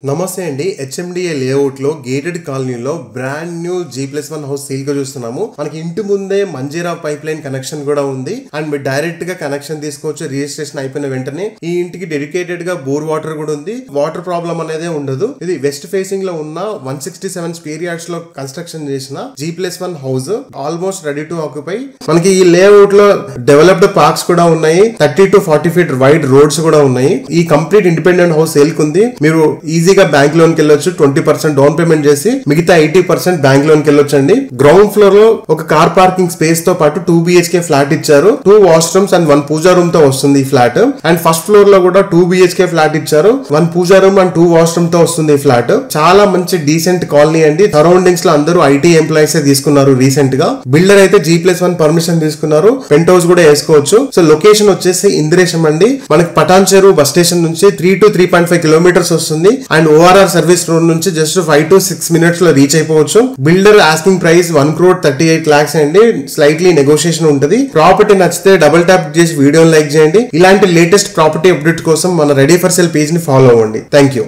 నమస్తే అండి. HMDA layout లో గేటెడ్ కాలనీలో brand new G+1 house sale గా చూస్తున్నాము. మనకి ఇంటి ముందే మంజీరా పైప్ లైన్ కనెక్షన్ కూడా ఉంది. అండ్ మీరు డైరెక్ట్ గా కనెక్షన్ తీసుకోవచ్చు. రిజిస్ట్రేషన్ అయిపోయిన వెంటనే ఈ ఇంటికి డెడికేటెడ్ గా బోర్ వాటర్ కూడా ఉంది. వాటర్ ప్రాబ్లం అనేది ఉండదు. ఇది వెస్ట్ ఫేసింగ్ లో ఉన్న 167 స్క్వేర్ యార్డ్స్ లో కన్స్ట్రక్షన్ చేసిన G+1 house almost ready to occupy. మనకి ఈ లేఅవుట్ లో డెవలప్డ్ పార్క్స్ కూడా ఉన్నాయి. 30 to 40 feet వైడ్ రోడ్స్ కూడా ఉన్నాయి. ఈ కంప్లీట్ ఇండిపెండెంట్ హౌస్ సేల్ కుంది. మీరు ఈజీగా బ్యాంక్ లోన్ కి వెళ్ళొచ్చు. 20% డౌన్ పేమెంట్ చేసి మిగతా 80% బ్యాంక్ లోన్ కి వెళ్ళొచ్చు అండి. గ్రౌండ్ ఫ్లోర్ లో ఒక కార్ పార్కింగ్ స్పేస్ తో పాటు 2 BHK ఫ్లాట్ ఇచ్చారు. 2 వాష్రూమ్స్ అండ్ 1 పూజా రూమ్ తో వస్తుంది ఈ ఫ్లాట్. అండ్ ఫస్ట్ ఫ్లోర్ లో కూడా 2 BHK ఫ్లాట్ ఇచ్చారు. 1 పూజా రూమ్ అండ్ 2 వాష్రూమ్ తో వస్తుంది ఈ ఫ్లాట్. చాలా మంచి డీసెంట్ కాలనీ అండి. సరౌండింగ్స్ లో అందరూ IT ఎంప్లాయీస్ తీసుకున్నారు రీసెంట్ గా. బిల్డర్ అయితే G+1 పర్మిషన్ తీసుకున్నారు. పెంట్ హౌస్ కూడా వేసుకోవచ్చు. సో లొకేషన్ వచ్చేసి ఇంద్రేశం అండి. మనకి పటాన్ చెరువు బస్ స్టేషన్ నుంచి 3 to 3.5 kilometers వస్తుంది. అండ్ ORR సర్వీస్ రోడ్ నుంచి జస్ట్ 5 to 6 minutes లో రీచ్ అయిపోవచ్చు. బిల్డర్ ఆస్కింగ్ ప్రైస్ 1,38 lakhs అండి. స్లైట్లీ నెగోషియేషన్ ఉంటుంది. ప్రాపర్టీ నచ్చితే డబుల్ ట్యాప్ చేసి వీడియోని లైక్ చేయండి. ఇలాంటి లేటెస్ట్ ప్రాపర్టీ అప్డేట్ కోసం మన రెడీ ఫర్ సేల్ పేజ్ ని ఫాలో అవ్వండి. Thank you.